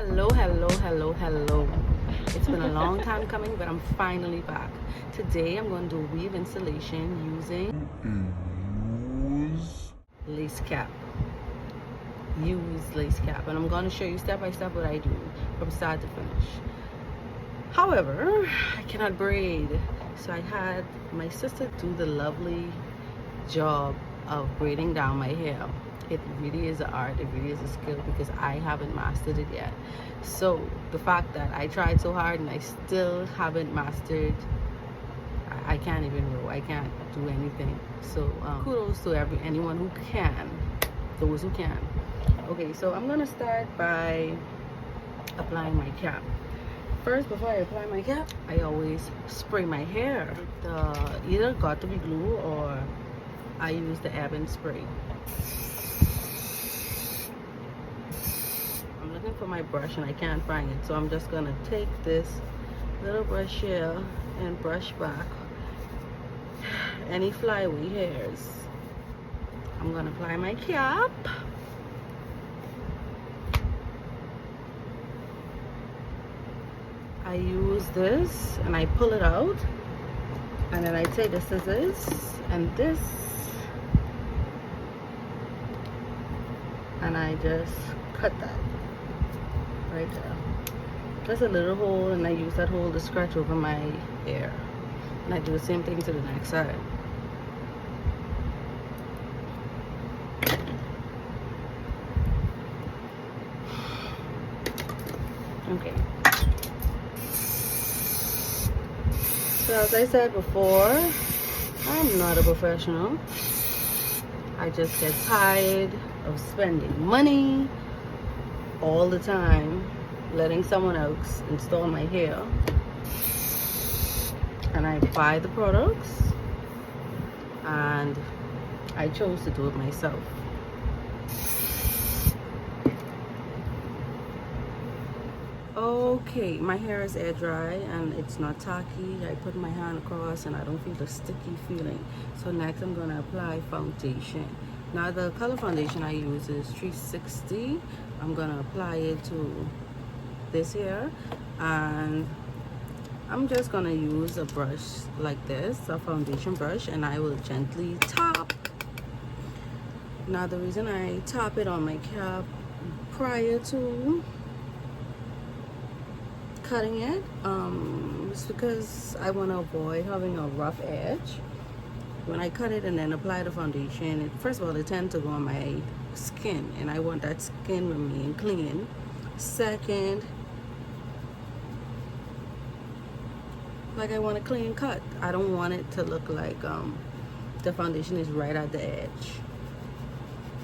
Hello, hello, hello, hello. It's been a long time coming, but I'm finally back. Today I'm going to do weave installation using lace cap. Use lace cap, and I'm going to show you step by step what I do from start to finish. However, I cannot braid, so I had my sister do the lovely job of braiding down my hair. It really is an art, it really is a skill, because I haven't mastered it yet. So the fact that I tried so hard and I still haven't mastered, I can't even row, I can't do anything. So kudos to anyone who can, those who can. Okay, so I'm gonna start by applying my cap. First, before I apply my cap, I always spray my hair. It either got to be glue or I use the ebb and spray. I'm looking for my brush and I can't find it, so I'm just gonna take this little brush here and brush back any flyaway hairs. I'm gonna apply my cap. I use this and I pull it out, and then I take the scissors and this, and I just cut that right there. There's a little hole, and I use that hole to scratch over my hair, and I do the same thing to the next side. Okay, so as I said before, I'm not a professional. I just get tired of spending money all the time letting someone else install my hair, and I buy the products, and I chose to do it myself. Okay, my hair is air dry and it's not tacky. I put my hand across and I don't feel the sticky feeling. So next I'm going to apply foundation. Now the color foundation I use is 360. I'm going to apply it to this here, and I'm just going to use a brush like this, a foundation brush, and I will gently top. Now the reason I top it on my cap prior to cutting it is because I want to avoid having a rough edge when I cut it and then apply the foundation. First of all, it tends to go on my skin, and I want that skin remain clean. Second, like, I want a clean cut. I don't want it to look like the foundation is right at the edge.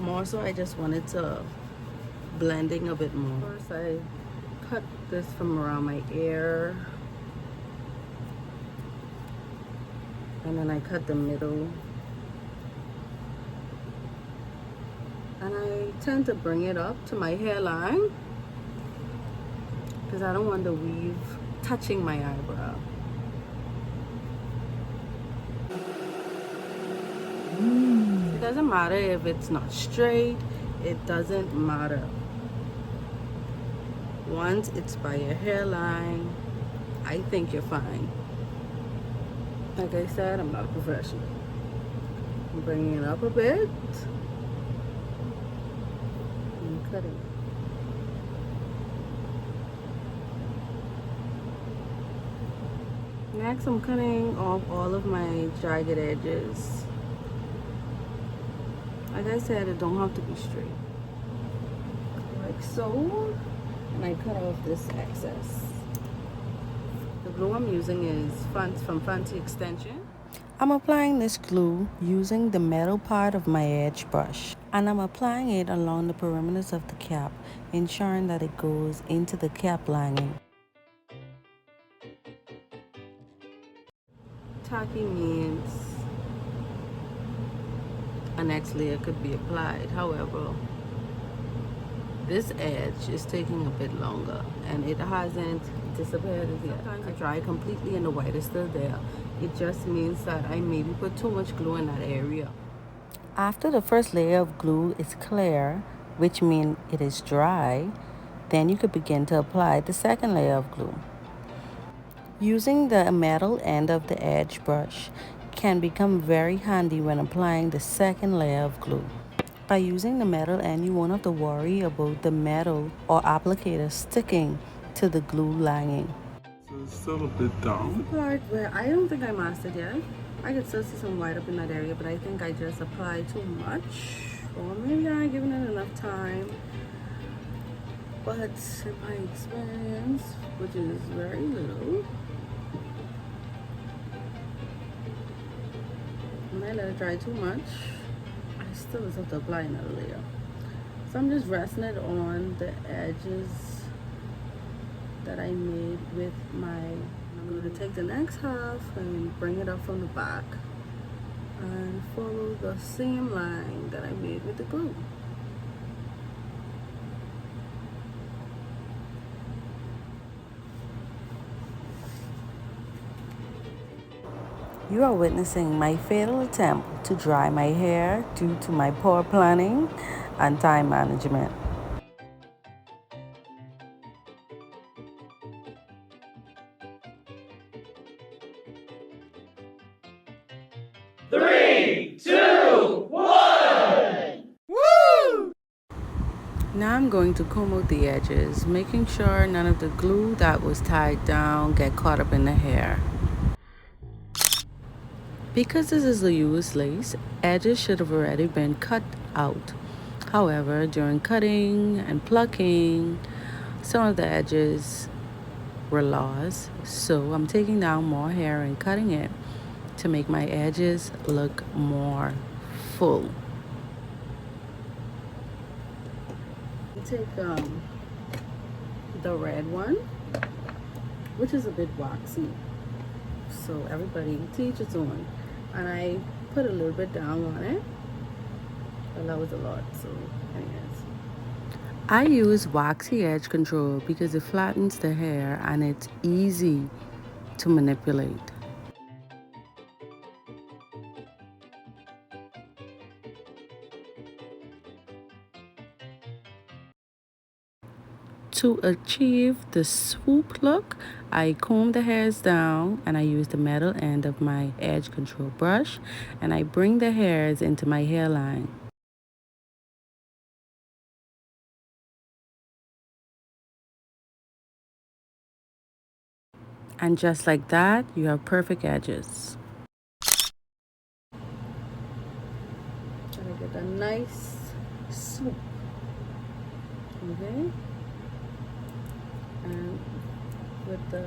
More so, I just want it to blending a bit more. First, I cut this from around my ear, and then I cut the middle, and I tend to bring it up to my hairline because I don't want the weave touching my eyebrow. It doesn't matter if it's not straight, it doesn't matter. Once it's by your hairline, I think you're fine. Like I said, I'm not a professional. I'm bringing it up a bit and cutting. Next, I'm cutting off all of my jagged edges. Like I said, it don't have to be straight. Like so. And I cut off this excess. The glue I'm using is from Fancy Extension. I'm applying this glue using the metal part of my edge brush, and I'm applying it along the perimeters of the cap, ensuring that it goes into the cap lining. Tacky means a next layer could be applied. However, this edge is taking a bit longer and it hasn't disappeared yet. Sometimes I dry completely and the white is still there. It just means that I maybe put too much glue in that area. After the first layer of glue is clear, which means it is dry, then you could begin to apply the second layer of glue. Using the metal end of the edge brush can become very handy when applying the second layer of glue. By using the metal end, you won't have to worry about the metal or applicator sticking to the glue lining. So it's still a bit down. The part where I don't think I mastered yet. I could still see some white up in that area, but I think I just applied too much. Or maybe I ain't giving it enough time. But in my experience, which is very little, when I let it dry too much, I still just have to apply another layer. So I'm just resting it on the edges that I made with I'm going to take the next half and bring it up from the back and follow the same line that I made with the glue. You are witnessing my fatal attempt to dry my hair due to my poor planning and time management. Three, two, one! Woo! Now I'm going to comb out the edges, making sure none of the glue that was tied down get caught up in the hair. Because this is a used lace, edges should have already been cut out. However, during cutting and plucking, some of the edges were lost, so I'm taking down more hair and cutting it to make my edges look more full. Take the red one, which is a bit waxy, so everybody teach its own, and I put a little bit down on it, but that was a lot. So anyways, I use waxy edge control because it flattens the hair and it's easy to manipulate. To achieve the swoop look, I comb the hairs down and I use the metal end of my edge control brush and I bring the hairs into my hairline. And just like that, you have perfect edges. And I get a nice swoop. Okay? And with the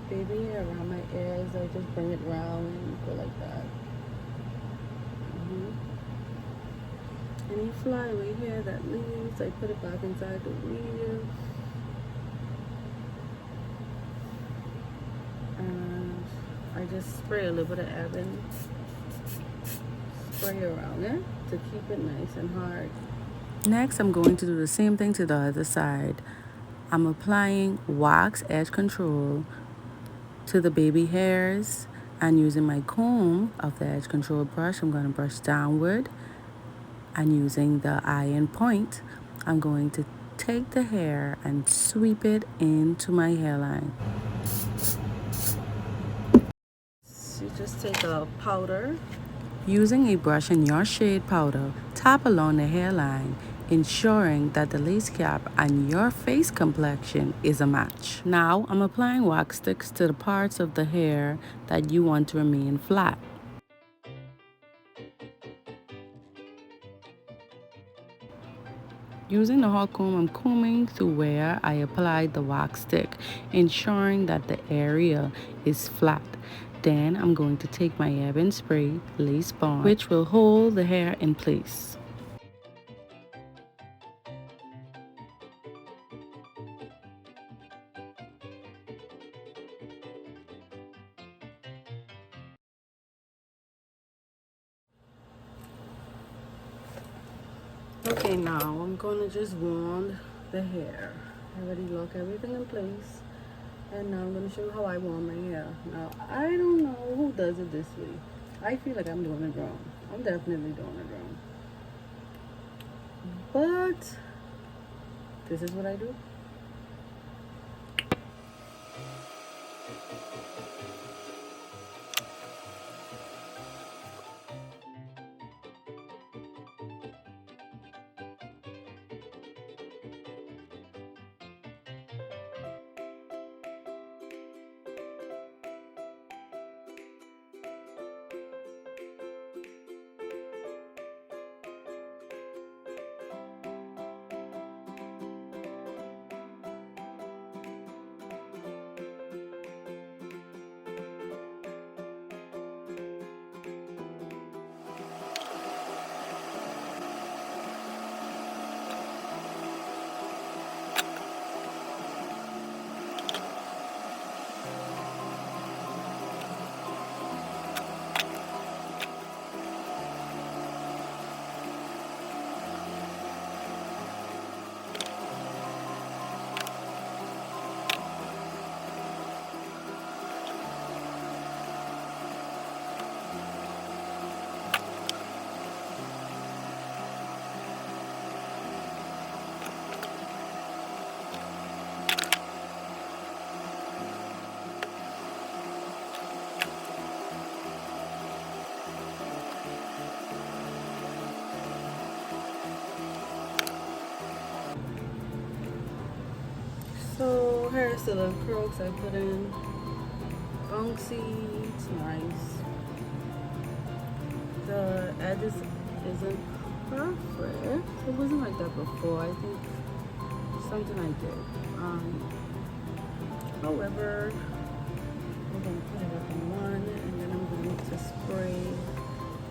baby hair around my ears, I just bring it around and go like that. Any flyaway hair that leaves, I put it back inside the weave. And I just spray a little bit of Evan spray around it to keep it nice and hard. Next, I'm going to do the same thing to the other side. I'm applying wax edge control to the baby hairs and using my comb of the edge control brush, I'm going to brush downward, and using the iron point, I'm going to take the hair and sweep it into my hairline. So you just take a powder. Using a brush in your shade powder, tap along the hairline, ensuring that the lace cap and your face complexion is a match. Now I'm applying wax sticks to the parts of the hair that you want to remain flat. Using the hot comb, I'm combing through where I applied the wax stick, ensuring that the area is flat. Then I'm going to take my Ebin Spray lace bond, which will hold the hair in place. Okay, now I'm gonna just wand the hair. I already lock everything in place. And now I'm going to show you how I wand my hair. Now, I don't know who does it this way. I feel like I'm doing it wrong. I'm definitely doing it wrong. But This is what I do. So here's the little crooks I put in. Bouncy, it's nice. The edges isn't perfect. It wasn't like that before. I think something I did. However, I'm gonna put it up in one, and then I'm going to spray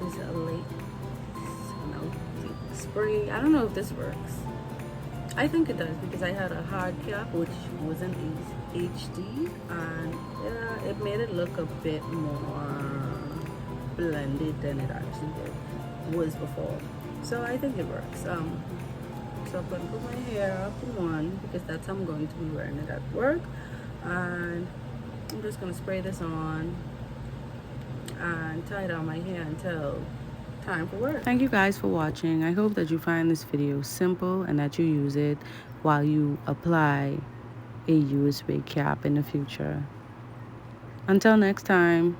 this spray. I don't know if this works. I think it does because I had a hard cap which wasn't HD, and yeah, it made it look a bit more blended than it actually was before. So I think it works. So I'm going to put my hair up in one because that's how I'm going to be wearing it at work, and I'm just going to spray this on and tie down my hair until time for work. Thank you guys for watching. I hope that you find this video simple and that you use it while you apply a USB cap in the future. Until next time.